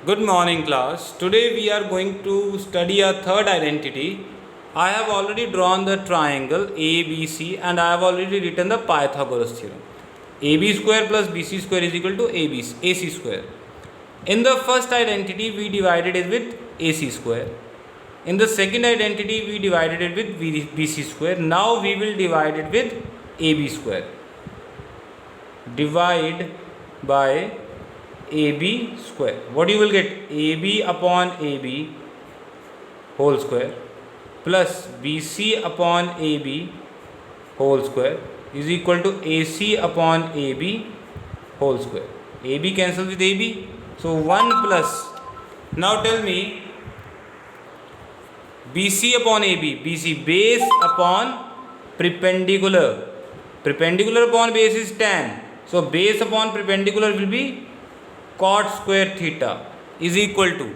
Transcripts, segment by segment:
Good morning, class. Today we are going to study a third identity. I have already drawn the triangle ABC and I have already written the Pythagoras theorem. AB square plus BC square is equal to AC square. In the first identity, we divided it with AC square. In the second identity, we divided it with BC square. Now we will divide it with AB square. Divide by AB square. What you will get? AB upon AB whole square plus BC upon AB whole square is equal to AC upon AB whole square. AB cancels with AB. So 1 plus. Now tell me BC upon AB. BC base upon perpendicular. Perpendicular upon base is tan. So base upon perpendicular will be cot square theta is equal to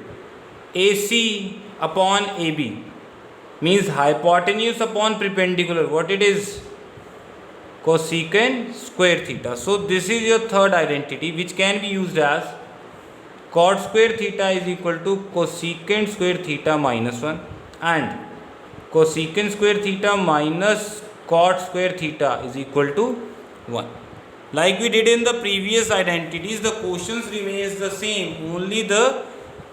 AC upon AB, means hypotenuse upon perpendicular. What it is? Cosecant square theta. So this is your third identity, which can be used as cot square theta is equal to cosecant square theta minus 1 and cosecant square theta minus cot square theta is equal to 1. Like we did in the previous identities, the quotients remains the same. Only the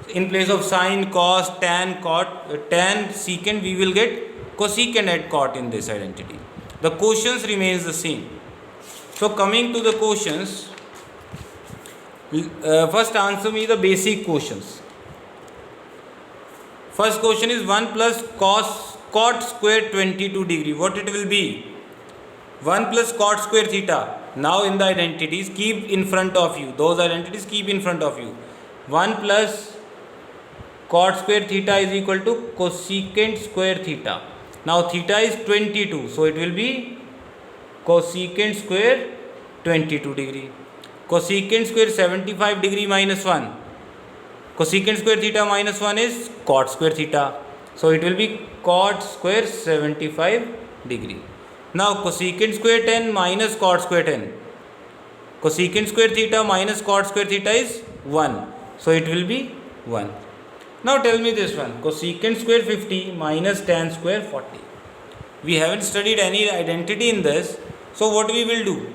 in place of sine, cos, tan, cot, tan, secant, we will get cosecant and cot in this identity. The quotients remains the same. So coming to the quotients, first answer me the basic quotients. First question is 1 plus cot square 22 degree. What it will be? 1 plus cot square theta. Now in the identities, keep in front of you. Those identities keep in front of you. 1 plus cot square theta is equal to cosecant square theta. Now theta is 22. So it will be cosecant square 22 degree. Cosecant square 75 degree minus 1. Cosecant square theta minus 1 is cot square theta. So it will be cot square 75 degree. Now cosecant square 10 minus cot square 10. Cosecant square theta minus cot square theta is 1. So it will be 1. Now tell me this one. Cosecant square 50 minus tan square 40. We haven't studied any identity in this. So what we will do?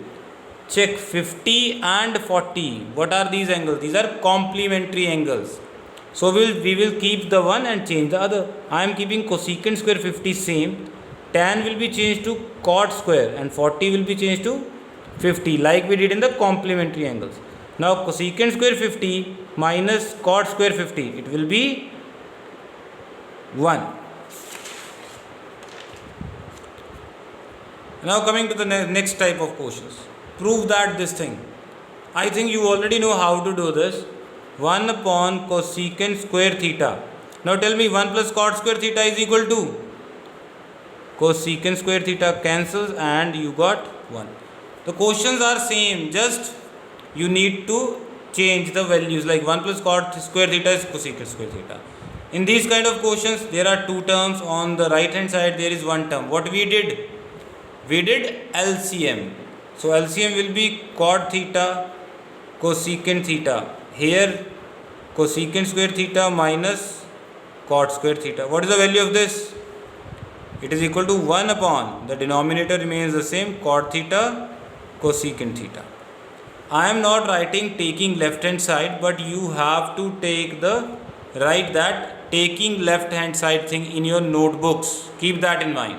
Check 50 and 40. What are these angles? These are complementary angles. So we will keep the one and change the other. I am keeping cosecant square 50 same. Tan will be changed to cot square and 40 will be changed to 50 like we did in the complementary angles. Now cosecant square 50 minus cot square 50, it will be 1. Now coming to the next type of questions. Prove that this thing. I think you already know how to do this. 1 upon cosecant square theta. Now tell me 1 plus cot square theta is equal to cosecant square theta cancels and you got 1. The questions are same, just you need to change the values, like 1 plus cot square theta is cosecant square theta. In these kind of questions, there are two terms. On the right hand side, there is one term. What we did? We did LCM. So LCM will be cot theta cosecant theta. Here cosecant square theta minus cot square theta. What is the value of this? It is equal to 1 upon, the denominator remains the same, cot theta cosecant theta. I am not writing taking left hand side, but you have to write that taking left hand side thing in your notebooks. Keep that in mind.